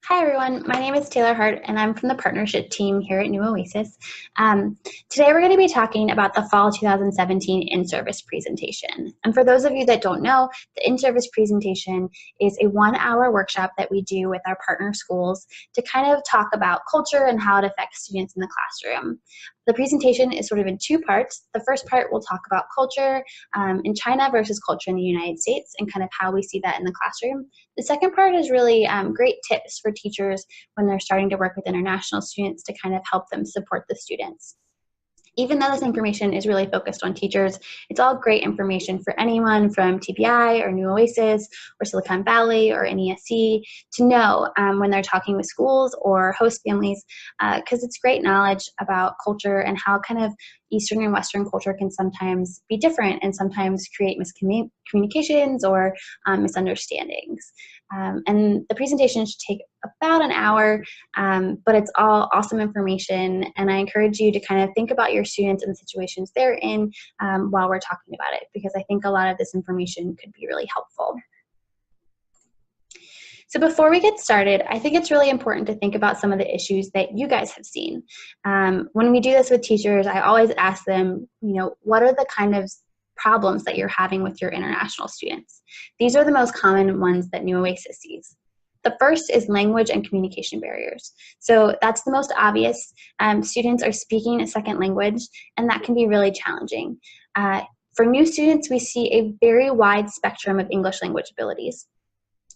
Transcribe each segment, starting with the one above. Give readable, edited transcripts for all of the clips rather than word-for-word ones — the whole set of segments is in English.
Hi everyone, my name is Taylor Hart and I'm from the partnership team here at New Oasis. Today we're going to be talking about the Fall 2017 in-service presentation. And for those of you that don't know, the in-service presentation is a 1-hour workshop that we do with our partner schools to kind of talk about culture and how it affects students in the classroom. The presentation is sort of in two parts. The first part will talk about culture in China versus culture in the United States and kind of how we see that in the classroom. The second part is really great tips for teachers when they're starting to work with international students to kind of help them support the students. Even though this information is really focused on teachers, it's all great information for anyone from TPI or New Oasis or Silicon Valley or NESC to know when they're talking with schools or host families, because it's great knowledge about culture and how kind of Eastern and Western culture can sometimes be different and sometimes create miscommunications or misunderstandings. And the presentation should take about an hour, but it's all awesome information. And I encourage you to kind of think about your students and the situations they're in while we're talking about it, because I think a lot of this information could be really helpful. So before we get started, I think it's really important to think about some of the issues that you guys have seen. When we do this with teachers, I always ask them, what are the kind of problems that you're having with your international students? These are the most common ones that New Oasis sees. The first is language and communication barriers. So that's the most obvious. Students are speaking a second language, and that can be really challenging. For new students, we see a very wide spectrum of English language abilities.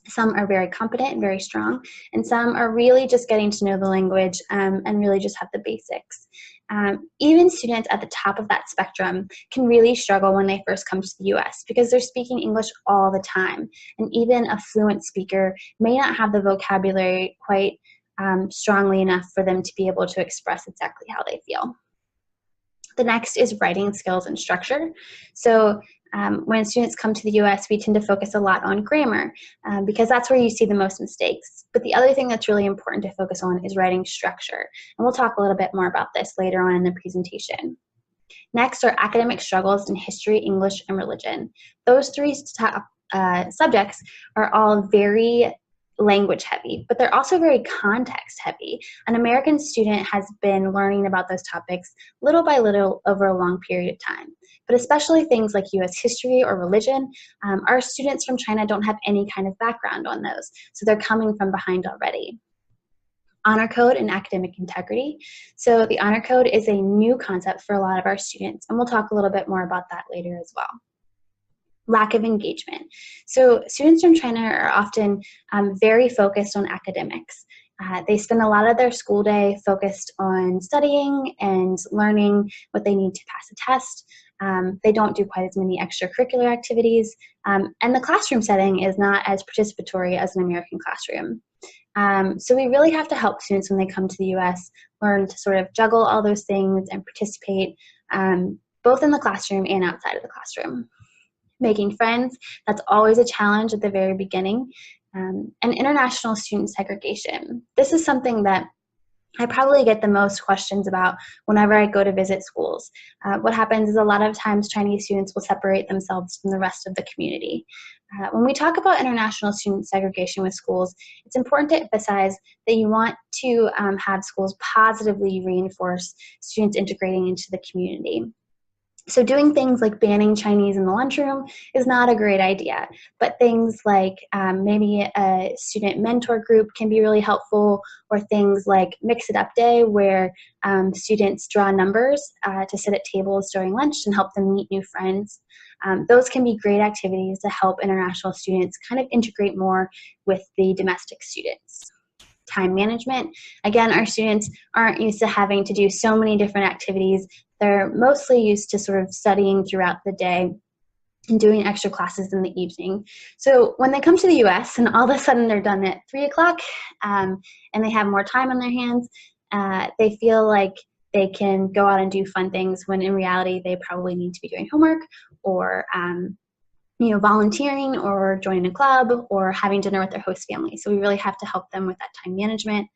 Some are very competent and very strong, and some are really just getting to know the language and really just have the basics. Even students at the top of that spectrum can really struggle when they first come to the US because they're speaking English all the time. And even a fluent speaker may not have the vocabulary quite strongly enough for them to be able to express exactly how they feel. The next is writing skills and structure. So when students come to the US, we tend to focus a lot on grammar because that's where you see the most mistakes. But the other thing that's really important to focus on is writing structure. And we'll talk a little bit more about this later on in the presentation. Next are academic struggles in history, English, and religion. Those three subjects are all very language heavy, but they're also very context heavy. An American student has been learning about those topics little by little over a long period of time. But especially things like US history or religion, our students from China don't have any kind of background on those, so they're coming from behind already. Honor Code and academic integrity. So the Honor Code is a new concept for a lot of our students, and we'll talk a little bit more about that later as well. Lack of engagement. So students from China are often very focused on academics. They spend a lot of their school day focused on studying and learning what they need to pass a test. They don't do quite as many extracurricular activities, and the classroom setting is not as participatory as an American classroom. So we really have to help students when they come to the US learn to sort of juggle all those things and participate both in the classroom and outside of the classroom. Making friends, that's always a challenge at the very beginning. And international student segregation. This is something that I probably get the most questions about whenever I go to visit schools. What happens is a lot of times Chinese students will separate themselves from the rest of the community. When we talk about international student segregation with schools, it's important to emphasize that you want to have schools positively reinforce students integrating into the community. So doing things like banning Chinese in the lunchroom is not a great idea, but things like maybe a student mentor group can be really helpful, or things like Mix It Up Day where students draw numbers to sit at tables during lunch and help them meet new friends. Those can be great activities to help international students kind of integrate more with the domestic students. Time management. Again, our students aren't used to having to do so many different activities. They're mostly used to sort of studying throughout the day and doing extra classes in the evening. So when they come to the US and all of a sudden they're done at 3 o'clock and they have more time on their hands, they feel like they can go out and do fun things when in reality they probably need to be doing homework or volunteering or joining a club or having dinner with their host family. So we really have to help them with that time management.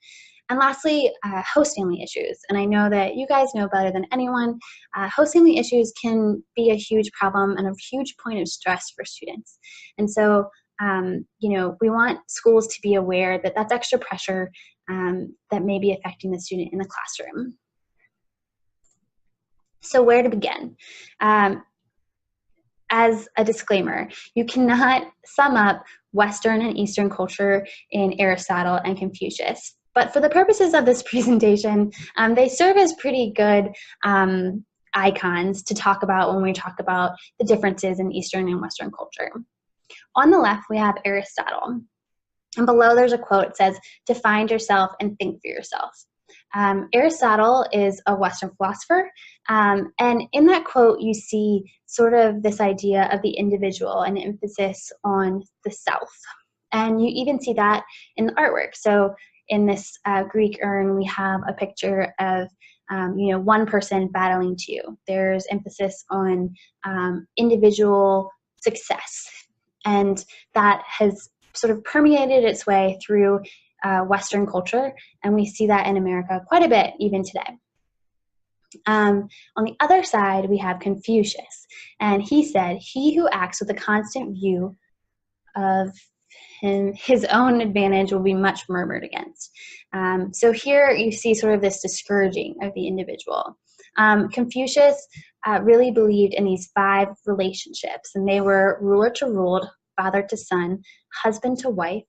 And lastly, host family issues. And I know that you guys know better than anyone, host family issues can be a huge problem and a huge point of stress for students. And so We want schools to be aware that that's extra pressure that may be affecting the student in the classroom. So where to begin? As a disclaimer, you cannot sum up Western and Eastern culture in Aristotle and Confucius. But for the purposes of this presentation, they serve as pretty good icons to talk about when we talk about the differences in Eastern and Western culture. On the left, we have Aristotle. And below there's a quote that says, "To find yourself and think for yourself." Aristotle is a Western philosopher, and in that quote you see sort of this idea of the individual and emphasis on the self. And you even see that in the artwork. So in this Greek urn, we have a picture of one person battling two. There's emphasis on individual success, and that has sort of permeated its way through Western culture, and we see that in America quite a bit even today. On the other side, we have Confucius, and he said, "He who acts with a constant view of his own advantage will be much murmured against." So here you see sort of this discouraging of the individual. Confucius really believed in these 5 relationships, and they were ruler to ruled, father to son, husband to wife,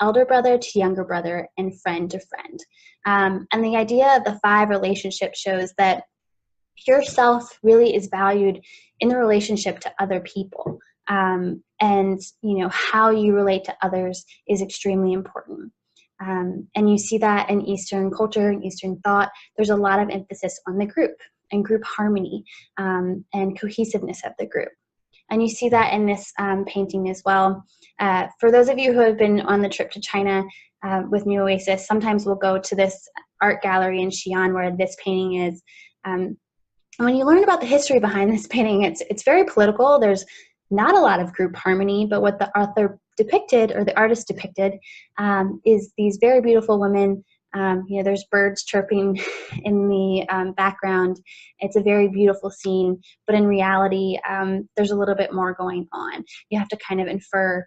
elder brother to younger brother, and friend to friend. And the idea of the 5 relationships shows that yourself really is valued in the relationship to other people. And how you relate to others is extremely important. And you see that in Eastern culture and Eastern thought. There's a lot of emphasis on the group and group harmony and cohesiveness of the group. And you see that in this painting as well. For those of you who have been on the trip to China with New Oasis, sometimes we'll go to this art gallery in Xi'an where this painting is. And when you learn about the history behind this painting, it's very political. There's not a lot of group harmony, but what the author depicted, or the artist depicted, is these very beautiful women. There's birds chirping in the background. It's a very beautiful scene, but in reality, there's a little bit more going on. You have to kind of infer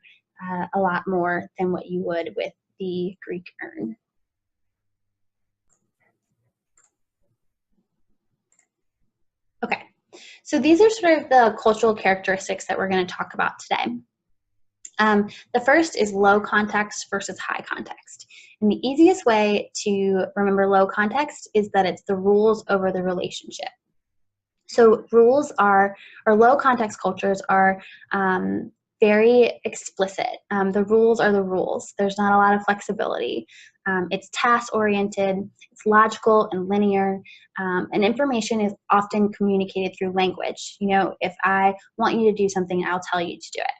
a lot more than what you would with the Greek urn. Okay, so these are sort of the cultural characteristics that we're going to talk about today. The first is low context versus high context. And the easiest way to remember low context is that it's the rules over the relationship. So rules or low context cultures are very explicit. The rules are the rules. There's not a lot of flexibility. It's task-oriented, it's logical and linear, and information is often communicated through language. If I want you to do something, I'll tell you to do it.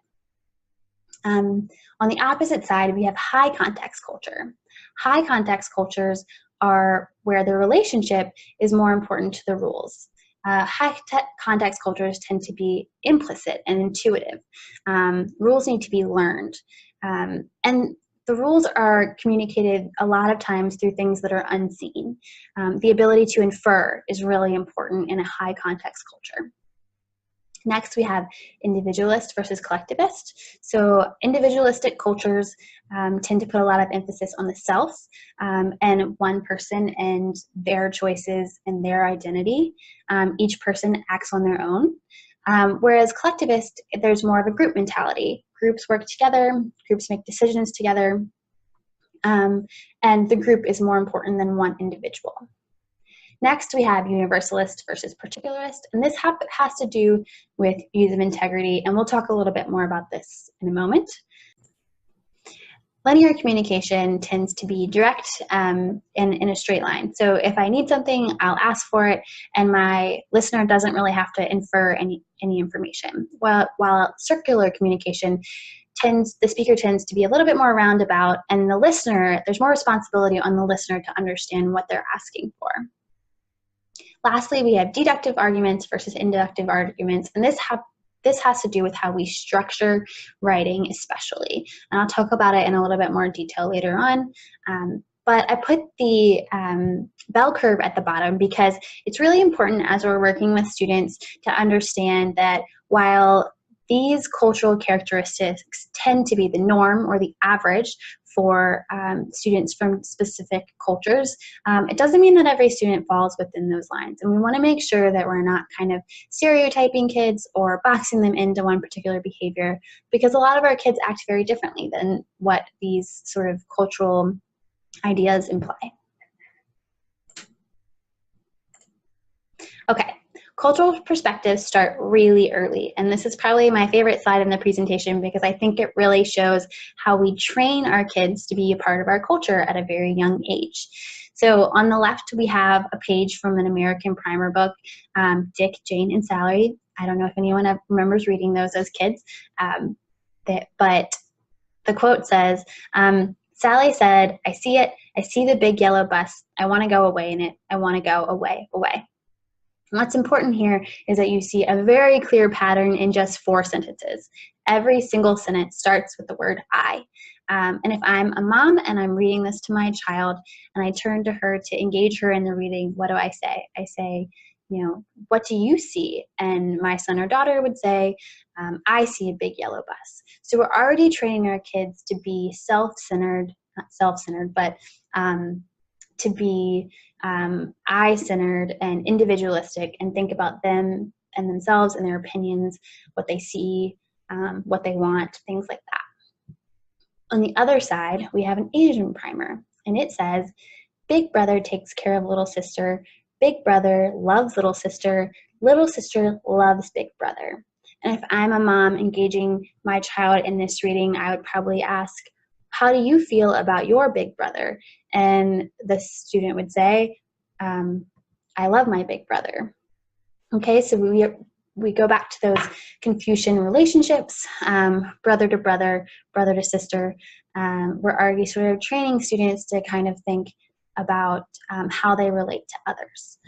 On the opposite side, we have high context culture. High context cultures are where the relationship is more important to the rules. High context cultures tend to be implicit and intuitive. Rules need to be learned. And the rules are communicated a lot of times through things that are unseen. The ability to infer is really important in a high context culture. Next, we have individualist versus collectivist. So individualistic cultures tend to put a lot of emphasis on the self and one person and their choices and their identity. Each person acts on their own. Whereas collectivist, there's more of a group mentality. Groups work together, groups make decisions together, and the group is more important than one individual. Next, we have universalist versus particularist, and this has to do with views of integrity, and we'll talk a little bit more about this in a moment. Linear communication tends to be direct and in a straight line. So if I need something, I'll ask for it, and my listener doesn't really have to infer any information. While circular communication the speaker tends to be a little bit more roundabout, and the listener, there's more responsibility on the listener to understand what they're asking for. Lastly, we have deductive arguments versus inductive arguments, and this has to do with how we structure writing especially. And I'll talk about it in a little bit more detail later on. But I put the bell curve at the bottom because it's really important as we're working with students to understand that while these cultural characteristics tend to be the norm or the average for students from specific cultures. It doesn't mean that every student falls within those lines, and we want to make sure that we're not kind of stereotyping kids or boxing them into one particular behavior, because a lot of our kids act very differently than what these sort of cultural ideas imply. Okay, cultural perspectives start really early, and this is probably my favorite slide in the presentation because I think it really shows how we train our kids to be a part of our culture at a very young age. So on the left, we have a page from an American primer book, Dick, Jane, and Sally. I don't know if anyone remembers reading those as kids, but the quote says, Sally said, "I see it. I see the big yellow bus. I want to go away in it. I want to go away, away." And what's important here is that you see a very clear pattern in just 4 sentences. Every single sentence starts with the word I. And if I'm a mom and I'm reading this to my child and I turn to her to engage her in the reading, what do I say? I say, what do you see? And my son or daughter would say, I see a big yellow bus. So we're already training our kids to be self-centered, not self-centered, but to be I-centered and individualistic and think about them and themselves and their opinions, what they see, what they want, things like that. On the other side, we have an Asian primer, and it says, Big brother takes care of little sister, big brother loves little sister loves big brother. And if I'm a mom engaging my child in this reading, I would probably ask, how do you feel about your big brother? And the student would say, I love my big brother. Okay, so we go back to those Confucian relationships, brother to brother, brother to sister. We're already sort of training students to kind of think about how they relate to others.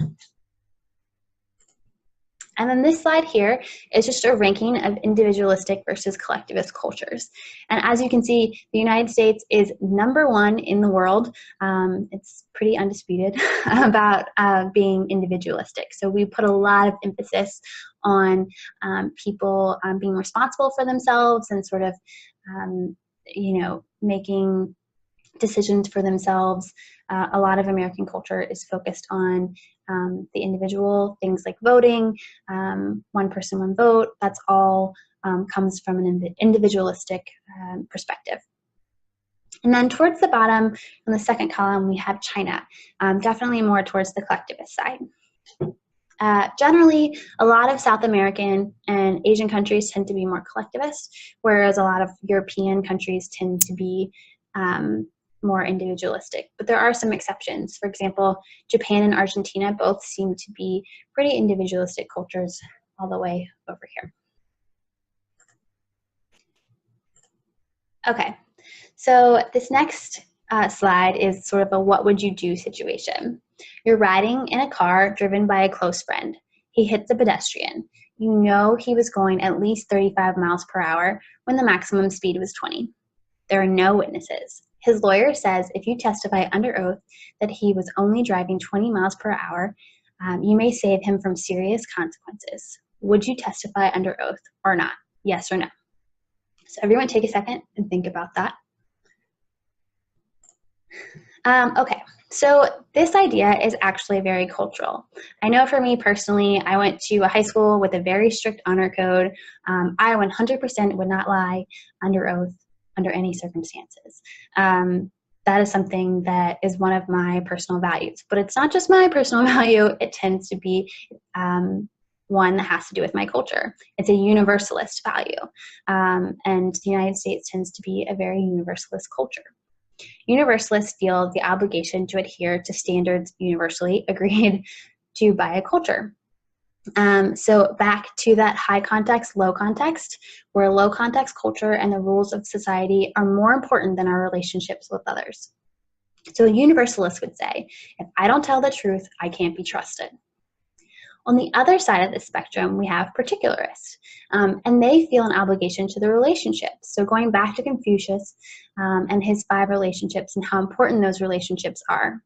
And then this slide here is just a ranking of individualistic versus collectivist cultures. And as you can see, the United States is #1 in the world. It's pretty undisputed about being individualistic. So we put a lot of emphasis on people being responsible for themselves and sort of, making decisions for themselves. A lot of American culture is focused on the individual, things like voting, one person, one vote. That's all comes from an individualistic perspective. And then towards the bottom, on the second column, we have China, definitely more towards the collectivist side. Generally, a lot of South American and Asian countries tend to be more collectivist, whereas a lot of European countries tend to be more individualistic. But there are some exceptions. For example, Japan and Argentina both seem to be pretty individualistic cultures all the way over here. Okay, so this next slide is sort of a what would you do situation. You're riding in a car driven by a close friend. He hits a pedestrian. You know he was going at least 35 miles per hour when the maximum speed was 20. There are no witnesses. His lawyer says if you testify under oath that he was only driving 20 miles per hour, you may save him from serious consequences. Would you testify under oath or not? Yes or no? So everyone take a second and think about that. Okay, so this idea is actually very cultural. I know for me personally, I went to a high school with a very strict honor code. I 100% would not lie under oath under any circumstances. That is something that is one of my personal values. But it's not just my personal value, it tends to be one that has to do with my culture. It's a universalist value. And the United States tends to be a very universalist culture. Universalists feel the obligation to adhere to standards universally agreed to by a culture. So back to that high context, low context, where low context culture and the rules of society are more important than our relationships with others. So a universalist would say, if I don't tell the truth, I can't be trusted. On the other side of the spectrum, we have particularists, and they feel an obligation to the relationships. So going back to Confucius and his 5 relationships and how important those relationships are.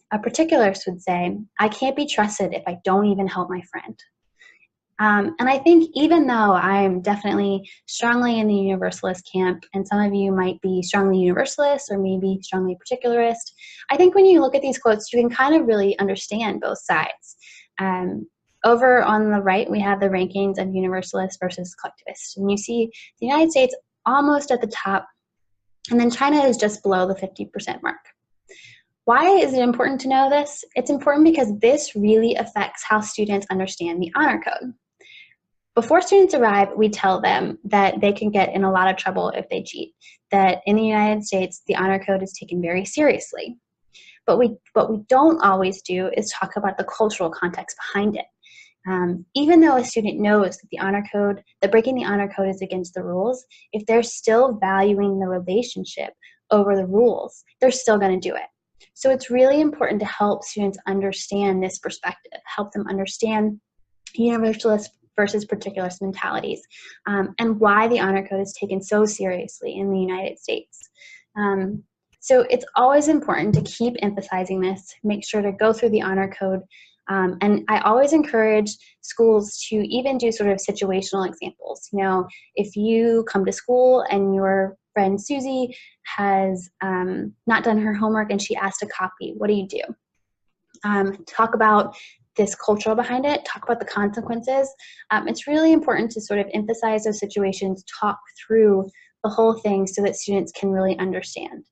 A particularist would say, I can't be trusted if I don't even help my friend. And I think even though I'm definitely strongly in the universalist camp, and some of you might be strongly universalist or maybe strongly particularist, I think when you look at these quotes, you can kind of really understand both sides. Over on the right, we have the rankings of universalists versus collectivists. And you see the United States almost at the top, and then China is just below the 50% mark. Why is it important to know this? It's important because this really affects how students understand the honor code. Before students arrive, we tell them that they can get in a lot of trouble if they cheat, that in the United States, the honor code is taken very seriously. But what we don't always do is talk about the cultural context behind it. Even though a student knows that that breaking the honor code is against the rules, if they're still valuing the relationship over the rules, they're still going to do it. So it's really important to help students understand this perspective, help them understand universalist versus particularist mentalities, and why the honor code is taken so seriously in the United States. So it's always important to keep emphasizing this, make sure to go through the honor code. And I always encourage schools to even do sort of situational examples. You know, if you come to school and your friend Susie has not done her homework and she asked a copy, what do you do? Talk about this cultural behind it, talk about the consequences. It's really important to sort of emphasize those situations, talk through the whole thing so that students can really understand.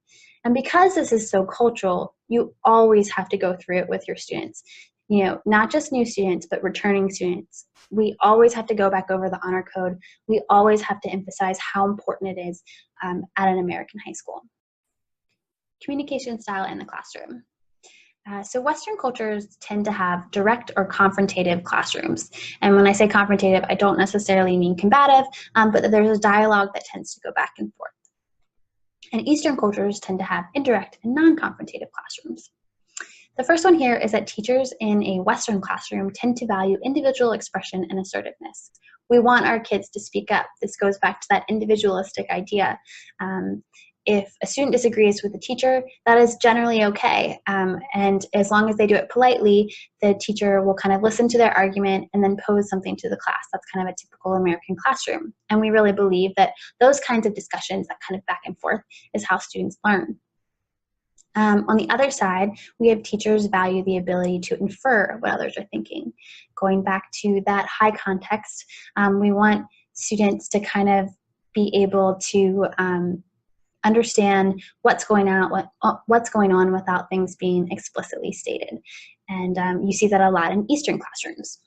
And because this is so cultural, you always have to go through it with your students. You know, not just new students, but returning students. We always have to go back over the honor code. We always have to emphasize how important it is at an American high school. Communication style in the classroom. So Western cultures tend to have direct or confrontative classrooms. And when I say confrontative, I don't necessarily mean combative, but there's a dialogue that tends to go back and forth. And Eastern cultures tend to have indirect and non-confrontative classrooms. The first one here is that teachers in a Western classroom tend to value individual expression and assertiveness. We want our kids to speak up. This goes back to that individualistic idea. If a student disagrees with the teacher, that is generally okay. And as long as they do it politely, the teacher will kind of listen to their argument and then pose something to the class. That's kind of a typical American classroom. And we really believe that those kinds of discussions, that kind of back and forth, is how students learn. On the other side, we have teachers value the ability to infer what others are thinking. Going back to that high context, we want students to kind of be able to understand what's going on without things being explicitly stated. And you see that a lot in Eastern classrooms.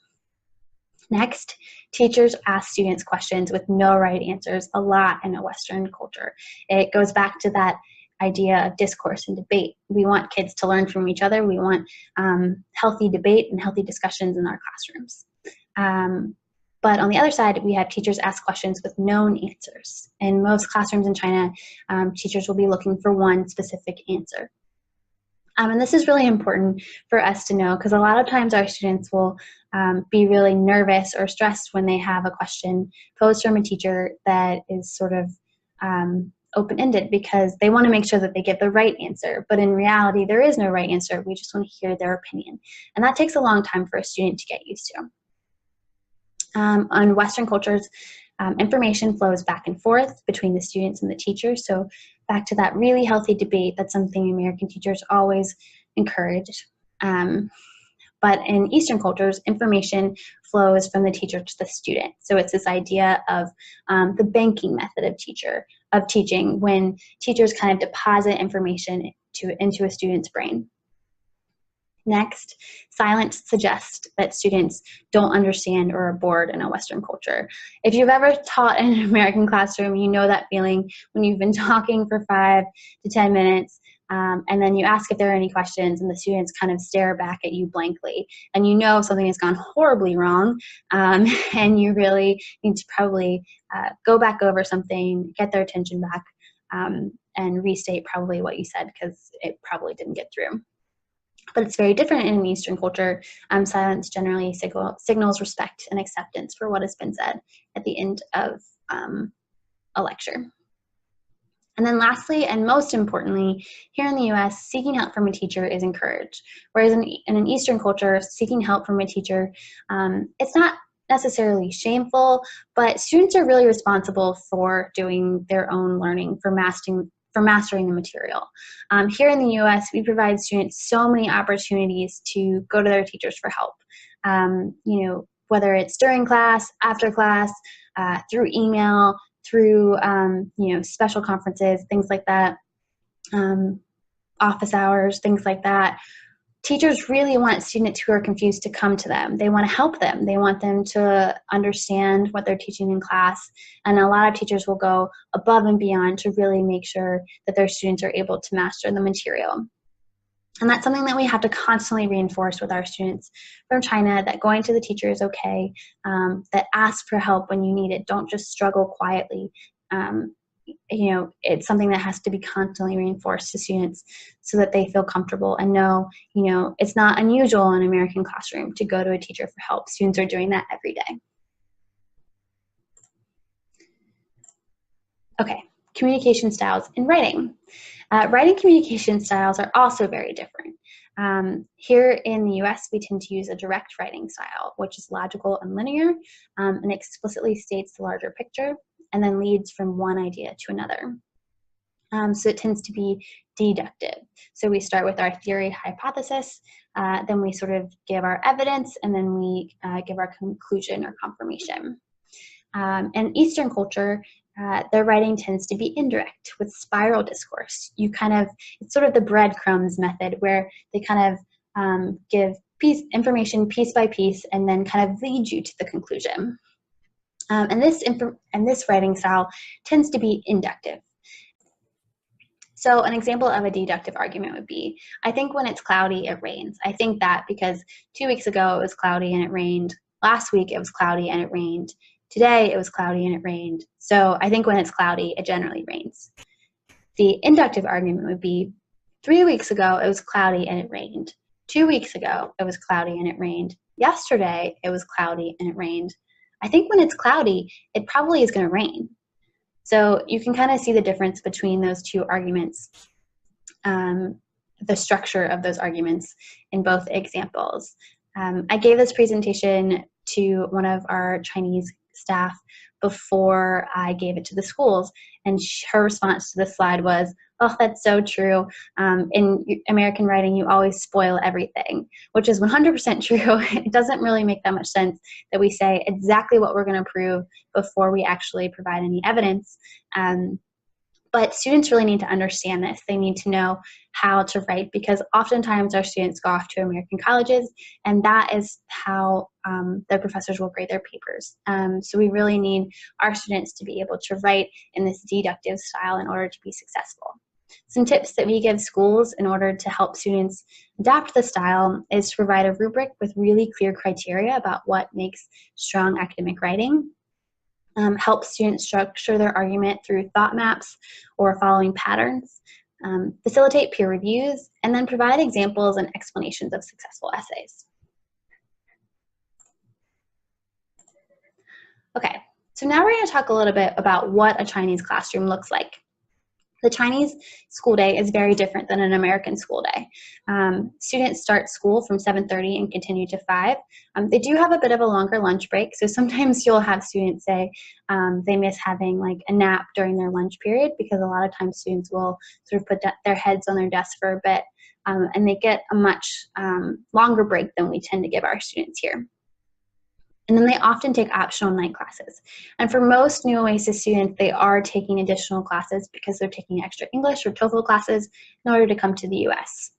Next, teachers ask students questions with no right answers a lot in a Western culture. It goes back to that idea of discourse and debate. We want kids to learn from each other. We want healthy debate and healthy discussions in our classrooms. But on the other side, we have teachers ask questions with known answers. In most classrooms in China, teachers will be looking for one specific answer. And this is really important for us to know because a lot of times our students will be really nervous or stressed when they have a question posed from a teacher that is sort of open-ended because they want to make sure that they get the right answer. But in reality, there is no right answer. We just want to hear their opinion. And that takes a long time for a student to get used to. On Western cultures, information flows back and forth between the students and the teachers. So back to that really healthy debate, that's something American teachers always encourage. But in Eastern cultures, information flows from the teacher to the student. So it's this idea of the banking method of teaching when teachers kind of deposit information into a student's brain. Next, silence suggests that students don't understand or are bored in a Western culture. If you've ever taught in an American classroom, you know that feeling when you've been talking for 5 to 10 minutes and then you ask if there are any questions and the students kind of stare back at you blankly and you know something has gone horribly wrong and you really need to probably go back over something, get their attention back and restate probably what you said because it probably didn't get through. But it's very different in an Eastern culture. Silence generally signals respect and acceptance for what has been said at the end of a lecture. And then lastly, and most importantly, here in the US, seeking help from a teacher is encouraged. Whereas in an Eastern culture, seeking help from a teacher, it's not necessarily shameful, but students are really responsible for doing their own learning, for mastering the material. Here in the US, we provide students so many opportunities to go to their teachers for help. Whether it's during class, after class, through email, through special conferences, things like that, office hours, things like that. Teachers really want students who are confused to come to them. They want to help them. They want them to understand what they're teaching in class. And a lot of teachers will go above and beyond to really make sure that their students are able to master the material. And that's something that we have to constantly reinforce with our students from China, that going to the teacher is okay, that ask for help when you need it. Don't just struggle quietly. It's something that has to be constantly reinforced to students so that they feel comfortable and know, it's not unusual in an American classroom to go to a teacher for help. Students are doing that every day. Okay, communication styles in writing. Writing communication styles are also very different. Here in the US, we tend to use a direct writing style, which is logical and linear, and explicitly states the larger picture, and then leads from one idea to another. So it tends to be deductive. So we start with our theory hypothesis, then we sort of give our evidence, and then we give our conclusion or confirmation. In Eastern culture, their writing tends to be indirect with spiral discourse. It's sort of the breadcrumbs method, where they kind of give information piece by piece and then kind of lead you to the conclusion. And this writing style tends to be inductive. So an example of a deductive argument would be, I think when it's cloudy, it rains. I think that because 2 weeks ago it was cloudy and it rained. Last week it was cloudy and it rained. Today it was cloudy and it rained. So I think when it's cloudy, it generally rains. The inductive argument would be, 3 weeks ago it was cloudy and it rained. 2 weeks ago it was cloudy and it rained. Yesterday it was cloudy and it rained. I think when it's cloudy, it probably is going to rain. So you can kind of see the difference between those two arguments, the structure of those arguments in both examples. I gave this presentation to one of our Chinese staff before I gave it to the schools, and her response to the slide was, "Oh, that's so true. In American writing, you always spoil everything," which is 100% true. It doesn't really make that much sense that we say exactly what we're going to prove before we actually provide any evidence. But students really need to understand this. They need to know how to write, because oftentimes our students go off to American colleges, and that is how their professors will grade their papers. So we really need our students to be able to write in this deductive style in order to be successful. Some tips that we give schools in order to help students adapt the style is to provide a rubric with really clear criteria about what makes strong academic writing. Help students structure their argument through thought maps or following patterns, facilitate peer reviews, and then provide examples and explanations of successful essays. Okay, so now we're going to talk a little bit about what a Chinese classroom looks like. The Chinese school day is very different than an American school day. Students start school from 7:30 and continue to 5. They do have a bit of a longer lunch break, so sometimes you'll have students say they miss having like a nap during their lunch period, because a lot of times students will sort of put their heads on their desk for a bit, and they get a much longer break than we tend to give our students here. And then they often take optional night classes. And for most New Oasis students, they are taking additional classes because they're taking extra English or TOEFL classes in order to come to the US.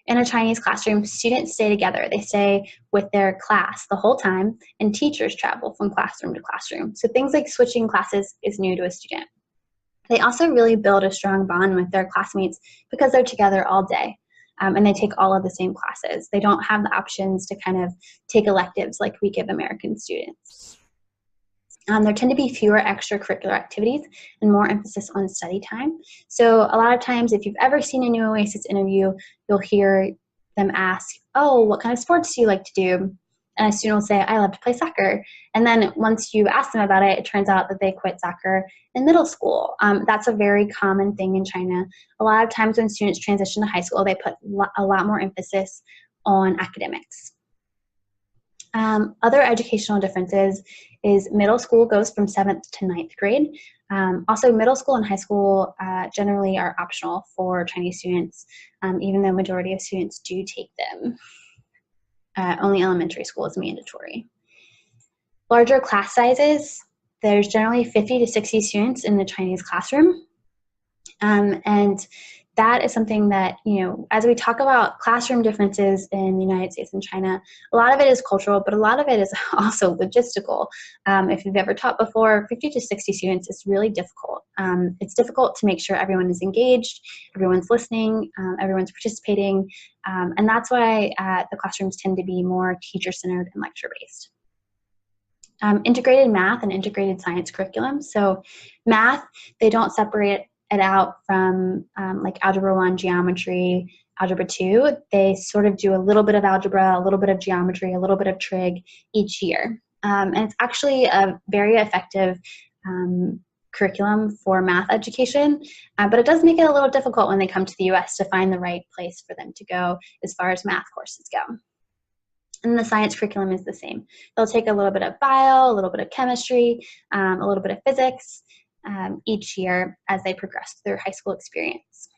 In a Chinese classroom, students stay together. They stay with their class the whole time, and teachers travel from classroom to classroom. So things like switching classes is new to a student. They also really build a strong bond with their classmates because they're together all day. And they take all of the same classes. They don't have the options to kind of take electives like we give American students. There tend to be fewer extracurricular activities and more emphasis on study time. So a lot of times, if you've ever seen a New Oasis interview, you'll hear them ask, "Oh, what kind of sports do you like to do?" And a student will say, "I love to play soccer." And then once you ask them about it, it turns out that they quit soccer in middle school. That's a very common thing in China. A lot of times when students transition to high school, they put a lot more emphasis on academics. Other educational differences is middle school goes from 7th to 9th grade. Also, middle school and high school generally are optional for Chinese students, even though majority of students do take them. Only elementary school is mandatory. Larger class sizes, there's generally 50 to 60 students in the Chinese classroom. And that is something that, as we talk about classroom differences in the United States and China, a lot of it is cultural, but a lot of it is also logistical. If you've ever taught before, 50 to 60 students is really difficult. It's difficult to make sure everyone is engaged, everyone's listening, everyone's participating, and that's why the classrooms tend to be more teacher-centered and lecture-based. Integrated math and integrated science curriculum. So math, they don't separate it out from like Algebra 1, Geometry, Algebra 2. They sort of do a little bit of algebra, a little bit of geometry, a little bit of trig each year. And it's actually a very effective curriculum for math education, but it does make it a little difficult when they come to the US to find the right place for them to go as far as math courses go. And the science curriculum is the same. They'll take a little bit of bio, a little bit of chemistry, a little bit of physics each year as they progress through their high school experience.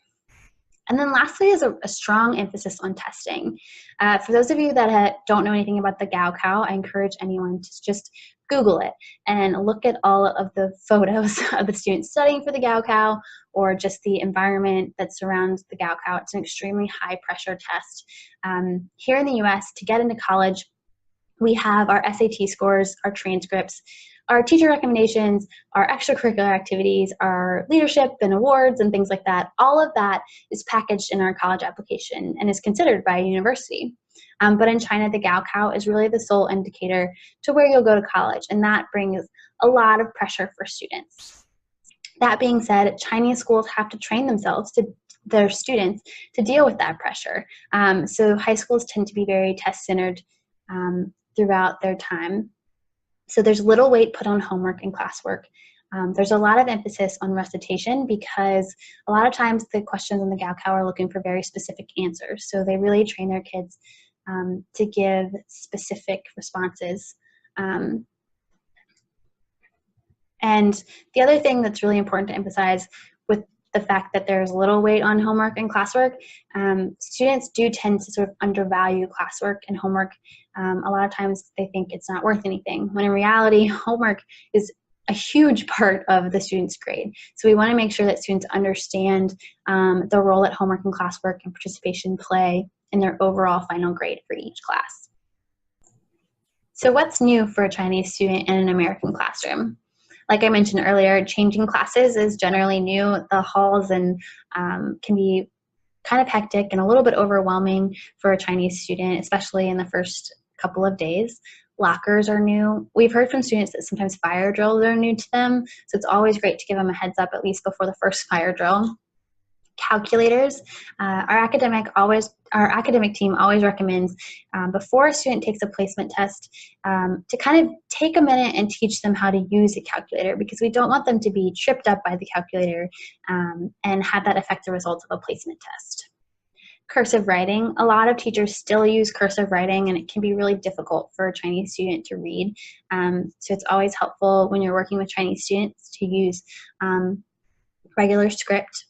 And then lastly is a strong emphasis on testing. For those of you that don't know anything about the Gaokao, I encourage anyone to just Google it and look at all of the photos of the students studying for the Gaokao or just the environment that surrounds the Gaokao. It's an extremely high pressure test. Here in the US, to get into college, we have our SAT scores, our transcripts, our teacher recommendations, our extracurricular activities, our leadership and awards and things like that. All of that is packaged in our college application and is considered by a university. But in China, the Gaokao is really the sole indicator to where you'll go to college, and that brings a lot of pressure for students. That being said, Chinese schools have to train themselves their students to deal with that pressure. So high schools tend to be very test-centered throughout their time. So there's little weight put on homework and classwork. There's a lot of emphasis on recitation because a lot of times the questions in the Gaokao are looking for very specific answers. So they really train their kids to give specific responses. And the other thing that's really important to emphasize with the fact that there's little weight on homework and classwork, students do tend to sort of undervalue classwork and homework. A lot of times they think it's not worth anything, when in reality, homework is a huge part of the student's grade. So we want to make sure that students understand the role that homework and classwork and participation play in their overall final grade for each class. So what's new for a Chinese student in an American classroom? Like I mentioned earlier, changing classes is generally new. The halls can be kind of hectic and a little bit overwhelming for a Chinese student, especially in the first couple of days. Lockers are new. We've heard from students that sometimes fire drills are new to them, so it's always great to give them a heads up at least before the first fire drill. Calculators. Our academic team always recommends before a student takes a placement test to kind of take a minute and teach them how to use a calculator, because we don't want them to be tripped up by the calculator and have that affect the results of a placement test. Cursive writing. A lot of teachers still use cursive writing, and it can be really difficult for a Chinese student to read. So it's always helpful when you're working with Chinese students to use regular script.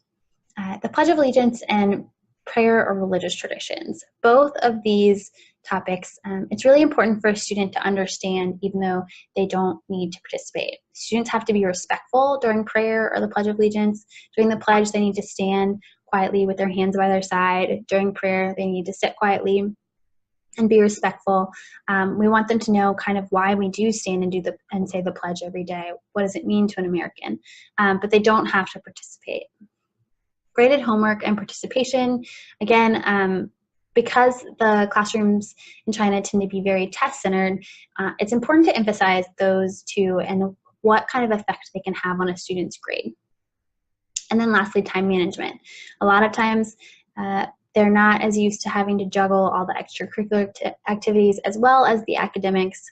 The Pledge of Allegiance and prayer or religious traditions. Both of these topics, it's really important for a student to understand even though they don't need to participate. Students have to be respectful during prayer or the Pledge of Allegiance. During the pledge, they need to stand quietly with their hands by their side. During prayer, they need to sit quietly and be respectful. We want them to know kind of why we do stand and say the pledge every day. What does it mean to an American? But they don't have to participate. Graded homework and participation. Again, because the classrooms in China tend to be very test-centered, it's important to emphasize those two and what kind of effect they can have on a student's grade. And then lastly, time management. A lot of times, they're not as used to having to juggle all the extracurricular activities as well as the academics,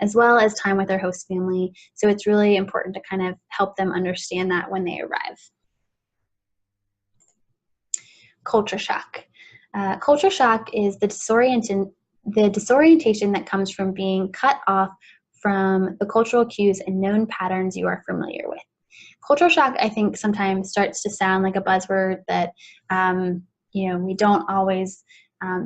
as well as time with their host family. So it's really important to kind of help them understand that when they arrive. Culture shock. Culture shock is the the disorientation that comes from being cut off from the cultural cues and known patterns you are familiar with. Cultural shock, I think, sometimes starts to sound like a buzzword that we don't always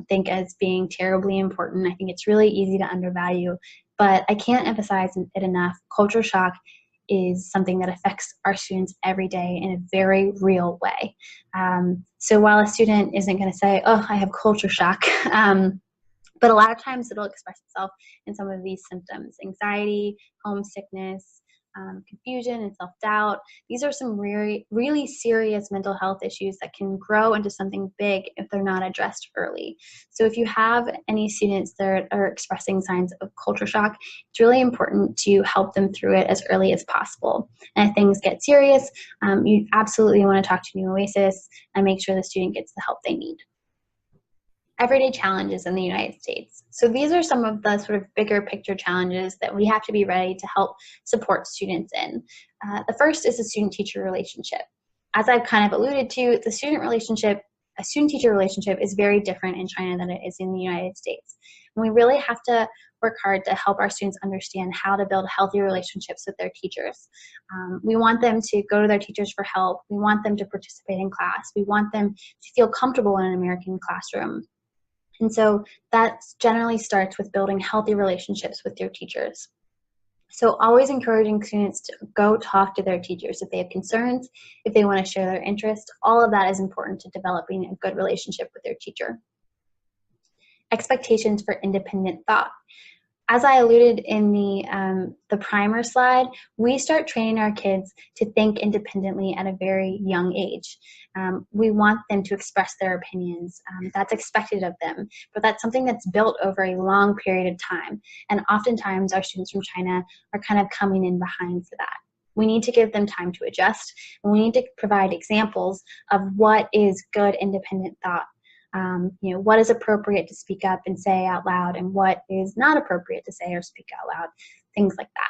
think as being terribly important. I think it's really easy to undervalue, but I can't emphasize it enough. Culture shock is something that affects our students every day in a very real way. So while a student isn't going to say, oh, I have culture shock, but a lot of times it'll express itself in some of these symptoms: anxiety, homesickness, confusion, and self-doubt. These are some really, really serious mental health issues that can grow into something big if they're not addressed early. So if you have any students that are expressing signs of culture shock, it's really important to help them through it as early as possible. And if things get serious, you absolutely want to talk to New Oasis and make sure the student gets the help they need. Everyday challenges in the United States. So these are some of the sort of bigger picture challenges that we have to be ready to help support students in. The first is the student-teacher relationship. As I've kind of alluded to, a student-teacher relationship is very different in China than it is in the United States. And we really have to work hard to help our students understand how to build healthy relationships with their teachers. We want them to go to their teachers for help. We want them to participate in class. We want them to feel comfortable in an American classroom. And so that generally starts with building healthy relationships with your teachers. So always encouraging students to go talk to their teachers if they have concerns, if they want to share their interest. All of that is important to developing a good relationship with their teacher. Expectations for independent thought. As I alluded in the primer slide, we start training our kids to think independently at a very young age. We want them to express their opinions. That's expected of them, but that's something that's built over a long period of time. And oftentimes our students from China are kind of coming in behind for that. We need to give them time to adjust, and we need to provide examples of what is good independent thought. What is appropriate to speak up and say out loud, and what is not appropriate to say or speak out loud, things like that.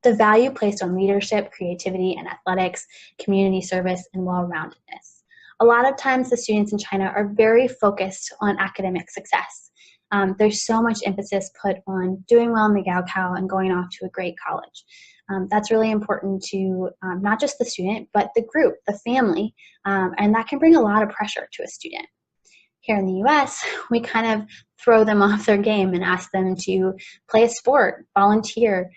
The value placed on leadership, creativity, and athletics, community service, and well-roundedness. A lot of times the students in China are very focused on academic success. There's so much emphasis put on doing well in the Gaokao and going off to a great college. That's really important to not just the student, but the group, the family, and that can bring a lot of pressure to a student. Here in the US, we kind of throw them off their game and ask them to play a sport, volunteer,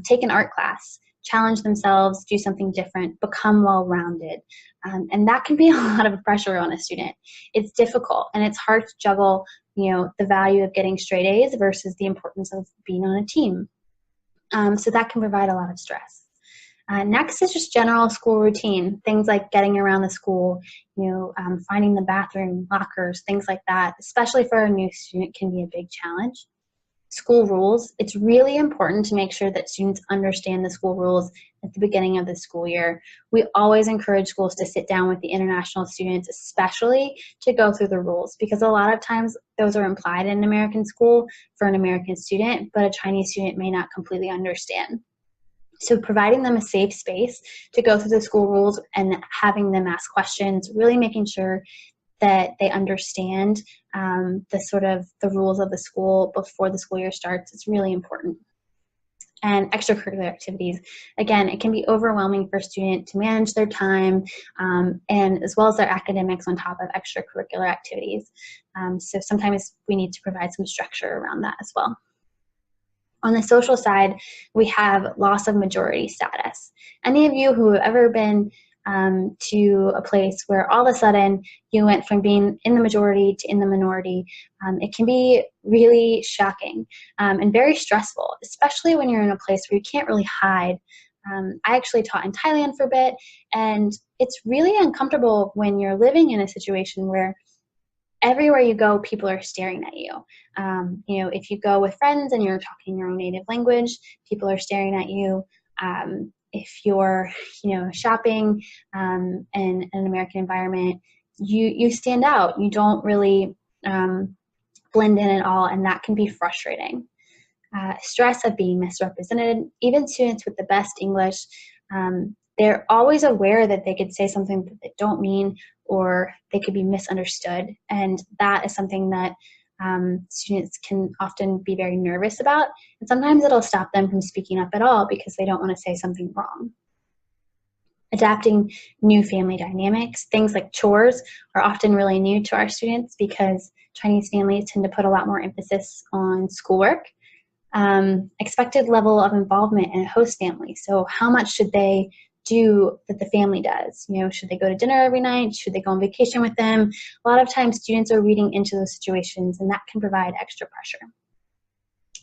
take an art class, challenge themselves, do something different, become well-rounded. And that can be a lot of pressure on a student. It's difficult, and it's hard to juggle, the value of getting straight A's versus the importance of being on a team. So that can provide a lot of stress. Next is just general school routine, things like getting around the school, finding the bathroom, lockers, things like that, especially for a new student, can be a big challenge. School rules. It's really important to make sure that students understand the school rules at the beginning of the school year. We always encourage schools to sit down with the international students, especially to go through the rules, because a lot of times those are implied in an American school for an American student, but a Chinese student may not completely understand. So providing them a safe space to go through the school rules and having them ask questions, really making sure that they understand the rules of the school before the school year starts is really important. And extracurricular activities. Again, it can be overwhelming for a student to manage their time and as well as their academics on top of extracurricular activities. So sometimes we need to provide some structure around that as well. On the social side, we have loss of majority status. Any of you who have ever been to a place where all of a sudden you went from being in the majority to in the minority, it can be really shocking and very stressful, especially when you're in a place where you can't really hide. I actually taught in Thailand for a bit, and it's really uncomfortable when you're living in a situation where everywhere you go, people are staring at you. If you go with friends and you're talking your own native language, people are staring at you. If you're, shopping in an American environment, you stand out. You don't really blend in at all, and that can be frustrating. Stress of being misrepresented. Even students with the best English, they're always aware that they could say something that they don't mean, or they could be misunderstood, and that is something that students can often be very nervous about, and sometimes it'll stop them from speaking up at all because they don't want to say something wrong. Adapting new family dynamics, things like chores are often really new to our students because Chinese families tend to put a lot more emphasis on schoolwork. Expected level of involvement in a host family. So how much should they do that the family does? You know, should they go to dinner every night? Should they go on vacation with them? A lot of times students are reading into those situations, and that can provide extra pressure.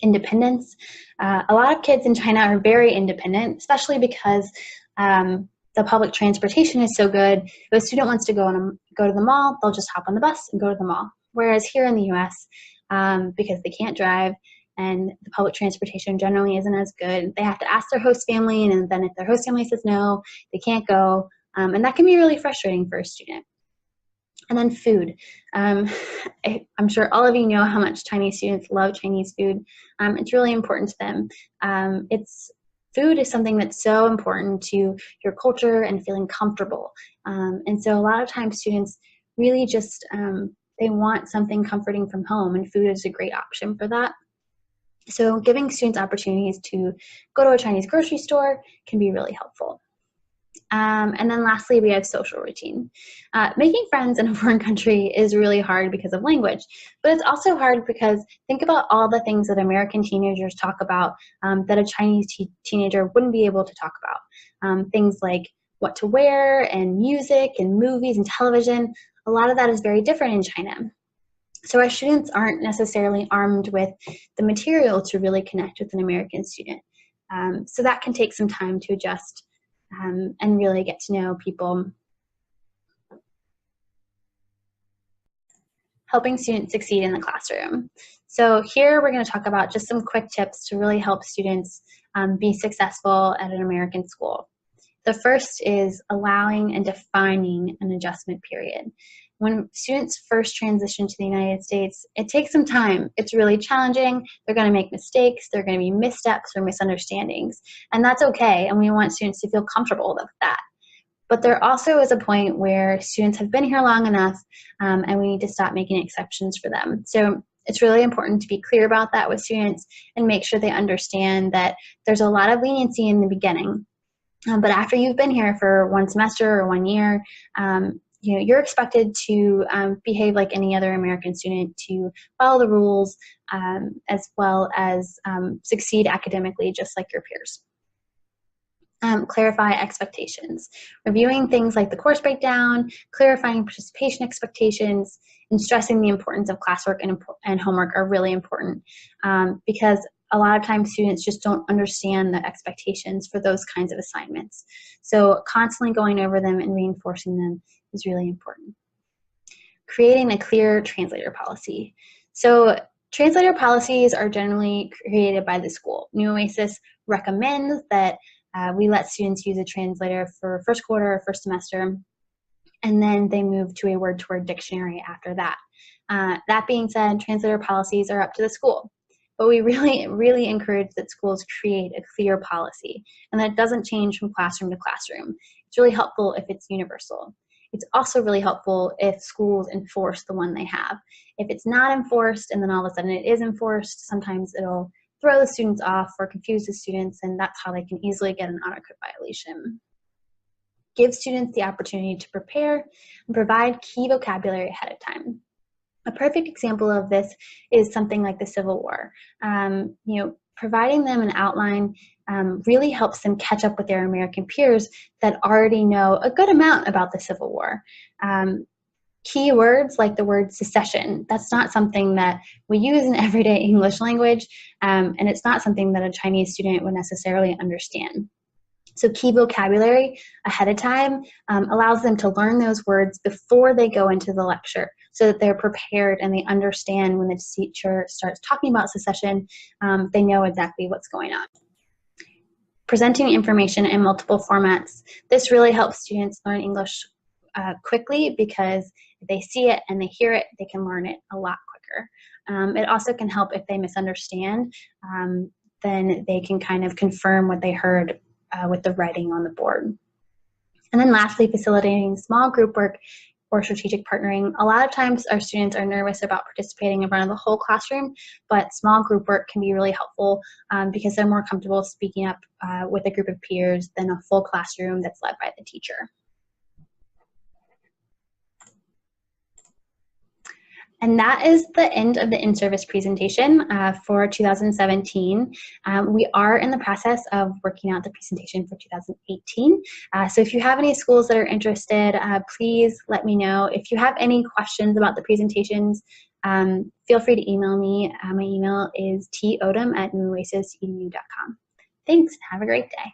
Independence. A lot of kids in China are very independent, especially because the public transportation is so good. If a student wants to go to the mall, they'll just hop on the bus and go to the mall. Whereas here in the US, because they can't drive and the public transportation generally isn't as good, they have to ask their host family, and then if their host family says no, they can't go. And that can be really frustrating for a student. And then food. I'm sure all of you know how much Chinese students love Chinese food. It's really important to them. Food is something that's so important to your culture and feeling comfortable. And so a lot of times students really just, they want something comforting from home, and food is a great option for that. So giving students opportunities to go to a Chinese grocery store can be really helpful. And then lastly, we have social routine. Making friends in a foreign country is really hard because of language, but it's also hard because think about all the things that American teenagers talk about that a Chinese teenager wouldn't be able to talk about. Things like what to wear and music and movies and television. A lot of that is very different in China. So our students aren't necessarily armed with the material to really connect with an American student. So that can take some time to adjust and really get to know people. Helping students succeed in the classroom. So here we're going to talk about just some quick tips to really help students be successful at an American school. The first is allowing and defining an adjustment period. When students first transition to the United States, it takes some time. It's really challenging. They're going to make mistakes. There are going to be missteps or misunderstandings. And that's okay. And we want students to feel comfortable with that. But there also is a point where students have been here long enough and we need to stop making exceptions for them. So it's really important to be clear about that with students and make sure they understand that there's a lot of leniency in the beginning. But after you've been here for one semester or 1 year, you're expected to behave like any other American student, to follow the rules as well as succeed academically just like your peers. Clarify expectations. Reviewing things like the course breakdown, clarifying participation expectations, and stressing the importance of classwork and homework are really important because a lot of times students just don't understand the expectations for those kinds of assignments. So constantly going over them and reinforcing them is really important. Creating a clear translator policy. So translator policies are generally created by the school. New Oasis recommends that we let students use a translator for first quarter or first semester, and then they move to a word-to-word dictionary after that. That being said, translator policies are up to the school. But we really encourage that schools create a clear policy and that it doesn't change from classroom to classroom. It's really helpful if it's universal. It's also really helpful if schools enforce the one they have. If it's not enforced and then all of a sudden it is enforced, sometimes it'll throw the students off or confuse the students, and that's how they can easily get an honor code violation. Give students the opportunity to prepare and provide key vocabulary ahead of time. A perfect example of this is something like the Civil War. Providing them an outline really helps them catch up with their American peers that already know a good amount about the Civil War. Key words like the word secession, that's not something that we use in everyday English language, and it's not something that a Chinese student would necessarily understand. So key vocabulary ahead of time allows them to learn those words before they go into the lecture so that they're prepared and they understand when the teacher starts talking about secession, they know exactly what's going on. Presenting information in multiple formats. This really helps students learn English quickly because if they see it and they hear it, they can learn it a lot quicker. It also can help if they misunderstand, then they can kind of confirm what they heard with the writing on the board. And then lastly, facilitating small group work or strategic partnering. A lot of times our students are nervous about participating in front of the whole classroom, but small group work can be really helpful because they're more comfortable speaking up with a group of peers than a full classroom that's led by the teacher. And that is the end of the in-service presentation for 2017. We are in the process of working out the presentation for 2018. So if you have any schools that are interested, please let me know. If you have any questions about the presentations, feel free to email me. My email is todom@newoasisedu.com. Thanks. Have a great day.